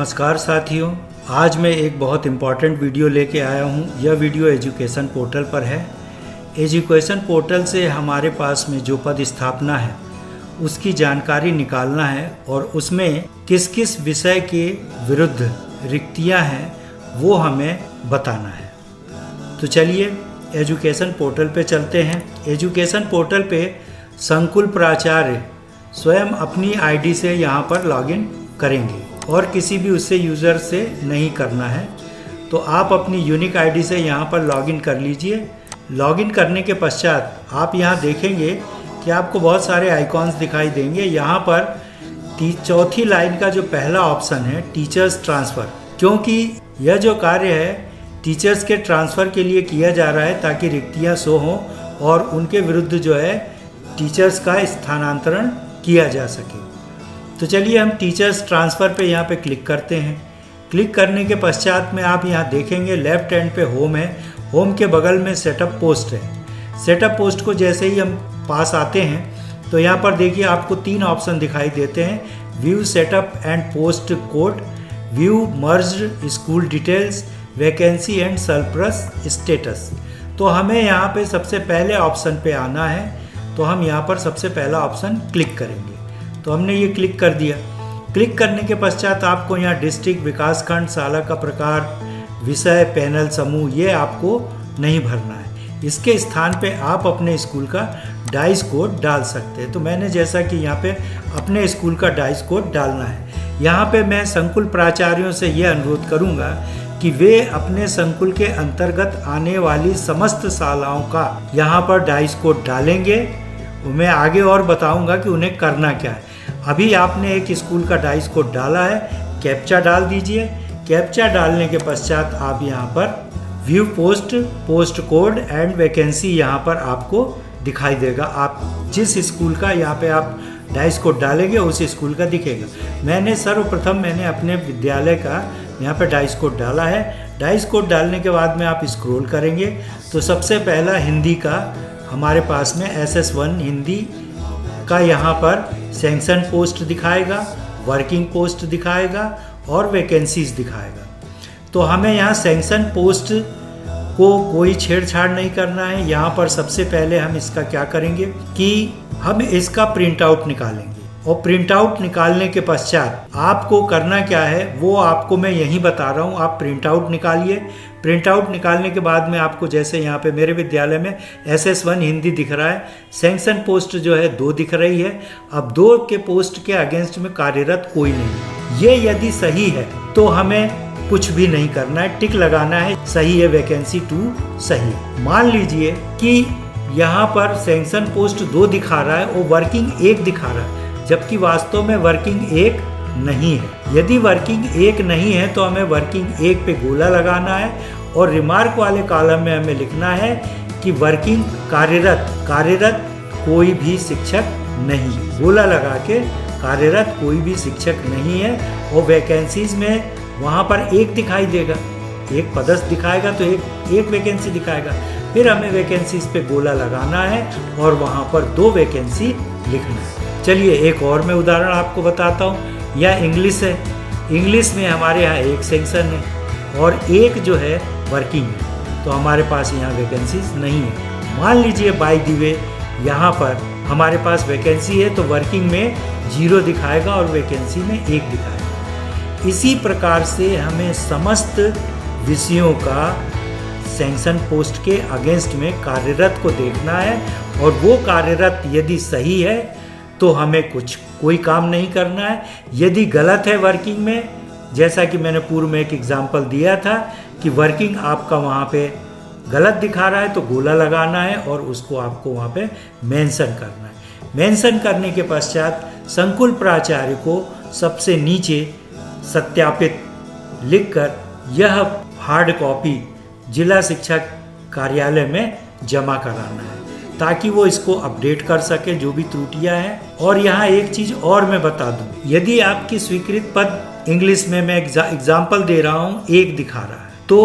नमस्कार साथियों, आज मैं एक बहुत इम्पॉर्टेंट वीडियो लेके आया हूँ। यह वीडियो एजुकेशन पोर्टल पर है। एजुकेशन पोर्टल से हमारे पास में जो पद स्थापना है उसकी जानकारी निकालना है और उसमें किस किस विषय के विरुद्ध रिक्तियाँ हैं वो हमें बताना है। तो चलिए एजुकेशन पोर्टल पे चलते हैं। एजुकेशन पोर्टल पे संकुल प्राचार्य स्वयं अपनी आईडी से यहाँ पर लॉगिन करेंगे और किसी भी उससे यूज़र से नहीं करना है। तो आप अपनी यूनिक आईडी से यहाँ पर लॉगिन कर लीजिए। लॉगिन करने के पश्चात आप यहाँ देखेंगे कि आपको बहुत सारे आइकॉन्स दिखाई देंगे। यहाँ पर चौथी लाइन का जो पहला ऑप्शन है टीचर्स ट्रांसफ़र, क्योंकि यह जो कार्य है टीचर्स के ट्रांसफ़र के लिए किया जा रहा है ताकि रिक्तियाँ शो हों और उनके विरुद्ध जो है टीचर्स का स्थानांतरण किया जा सके। तो चलिए हम टीचर्स ट्रांसफ़र पे यहाँ पे क्लिक करते हैं। क्लिक करने के पश्चात में आप यहाँ देखेंगे लेफ़्ट हैंड पे होम है। होम के बगल में सेटअप पोस्ट है। सेटअप पोस्ट को जैसे ही हम पास आते हैं तो यहाँ पर देखिए आपको 3 ऑप्शन दिखाई देते हैं। View setup and post code, view merged school details, vacancy and surplus status. तो हमें यहाँ पे सबसे पहले ऑप्शन पे आना है। तो हम यहाँ पर सबसे पहला ऑप्शन क्लिक करेंगे। तो हमने ये क्लिक कर दिया। क्लिक करने के पश्चात आपको यहाँ डिस्ट्रिक्ट, विकासखंड, शाला का प्रकार, विषय, पैनल, समूह ये आपको नहीं भरना है। इसके स्थान पे आप अपने स्कूल का डाइस कोड डाल सकते हैं। तो मैंने जैसा कि यहाँ पे अपने स्कूल का डाइस कोड डालना है। यहाँ पे मैं संकुल प्राचार्यों से ये अनुरोध करूँगा कि वे अपने संकुल के अंतर्गत आने वाली समस्त शालाओं का यहाँ पर डाइस कोड डालेंगे। मैं आगे और बताऊँगा कि उन्हें करना क्या है। अभी आपने एक स्कूल का डाइस कोड डाला है, कैप्चा डाल दीजिए। कैप्चा डालने के पश्चात आप यहाँ पर view post, post code and vacancy यहाँ पर आपको दिखाई देगा। आप जिस स्कूल का यहाँ पे आप डाइस कोड डालेंगे उस स्कूल का दिखेगा। सर्वप्रथम मैंने अपने विद्यालय का यहाँ पे डाइस कोड डाला है। डाइस कोड डालने के बाद में आप स्क्रॉल करेंगे तो सबसे पहला हिंदी का हमारे पास में SS1 हिंदी का यहाँ पर सैंक्शन पोस्ट दिखाएगा, वर्किंग पोस्ट दिखाएगा और वैकेंसीज दिखाएगा। तो हमें यहाँ सैंक्शन पोस्ट को कोई छेड़छाड़ नहीं करना है। यहाँ पर सबसे पहले हम इसका क्या करेंगे कि हम इसका प्रिंट आउट निकालेंगे और प्रिंट आउट निकालने के पश्चात आपको करना क्या है वो आपको मैं यहीं बता रहा हूँ। आप प्रिंट आउट निकालिए। प्रिंट आउट निकालने के बाद में आपको जैसे यहाँ पे मेरे विद्यालय में SS1 हिंदी दिख रहा है, सैंक्शन पोस्ट जो है 2 दिख रही है। अब 2 के पोस्ट के अगेंस्ट में कार्यरत कोई नहीं। ये यदि सही है तो हमें कुछ भी नहीं करना है, टिक लगाना है सही है, वैकेंसी 2 सही है। मान लीजिए कि यहाँ पर सैंक्शन पोस्ट 2 दिखा रहा है और वर्किंग 1 दिखा रहा है, जबकि वास्तव में वर्किंग 1 नहीं है। यदि वर्किंग 1 नहीं है तो हमें वर्किंग 1 पे गोला लगाना है और रिमार्क वाले कॉलम में हमें लिखना है कि वर्किंग कार्यरत कोई भी शिक्षक नहीं। गोला लगा के कार्यरत कोई भी शिक्षक नहीं है। और वैकेंसीज में वहाँ पर 1 दिखाई देगा, 1 पदस्थ दिखाएगा तो एक वैकेंसी दिखाएगा। फिर हमें वैकेंसीज पे गोला लगाना है और वहाँ पर 2 वैकेंसी लिखना है। चलिए एक और मैं उदाहरण आपको बताता हूँ। यह इंग्लिश है। इंग्लिश में हमारे यहाँ 1 सेक्शन है और 1 जो है वर्किंग है। तो हमारे पास यहाँ वैकेंसीज नहीं है। मान लीजिए बाय द वे यहाँ पर हमारे पास वैकेंसी है तो वर्किंग में 0 दिखाएगा और वैकेंसी में 1 दिखाएगा। इसी प्रकार से हमें समस्त विषयों का सैंक्शन पोस्ट के अगेंस्ट में कार्यरत को देखना है और वो कार्यरत यदि सही है तो हमें कोई काम नहीं करना है। यदि गलत है वर्किंग में, जैसा कि मैंने पूर्व में एक एग्जांपल दिया था कि वर्किंग आपका वहाँ पे गलत दिखा रहा है तो गोला लगाना है और उसको आपको वहाँ पे मेंशन करना है। मेंशन करने के पश्चात संकुल प्राचार्य को सबसे नीचे सत्यापित लिखकर यह हार्ड कॉपी जिला शिक्षा कार्यालय में जमा कराना है ताकि वो इसको अपडेट कर सके जो भी त्रुटियां हैं। और यहाँ एक चीज़ और मैं बता दूँ, यदि आपकी स्वीकृत पद इंग्लिश में मैं एग्जाम्पल दे रहा हूँ 1 दिखा रहा है तो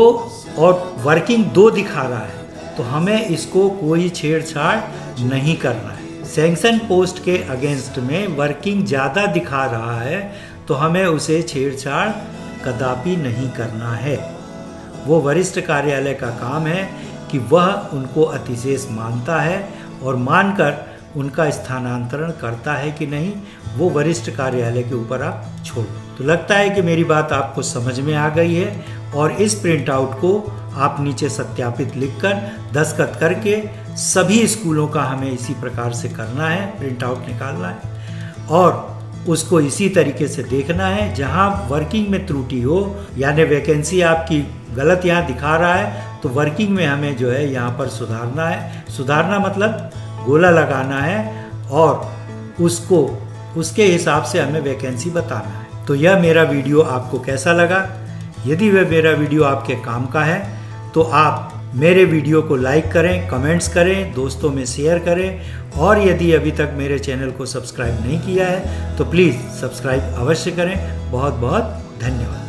और वर्किंग 2 दिखा रहा है तो हमें इसको कोई छेड़छाड़ नहीं करना है। सैंक्शन पोस्ट के अगेंस्ट में वर्किंग ज़्यादा दिखा रहा है तो हमें उसे छेड़छाड़ कदापि नहीं करना है। वो वरिष्ठ कार्यालय का काम है कि वह उनको अतिशेष मानता है और मानकर उनका स्थानांतरण करता है कि नहीं, वो वरिष्ठ कार्यालय के ऊपर आप छोड़ो। तो लगता है कि मेरी बात आपको समझ में आ गई है और इस प्रिंट आउट को आप नीचे सत्यापित लिखकर दस्तखत करके सभी स्कूलों का हमें इसी प्रकार से करना है, प्रिंट आउट निकालना है और उसको इसी तरीके से देखना है। जहां वर्किंग में त्रुटि हो, यानी वैकेंसी आपकी गलत यहाँ दिखा रहा है, तो वर्किंग में हमें जो है यहाँ पर सुधारना है। सुधारना मतलब गोला लगाना है और उसको उसके हिसाब से हमें वैकेंसी बताना है। तो यह मेरा वीडियो आपको कैसा लगा? यदि वह मेरा वीडियो आपके काम का है तो आप मेरे वीडियो को लाइक करें, कमेंट्स करें, दोस्तों में शेयर करें और यदि अभी तक मेरे चैनल को सब्सक्राइब नहीं किया है तो प्लीज़ सब्सक्राइब अवश्य करें। बहुत बहुत धन्यवाद।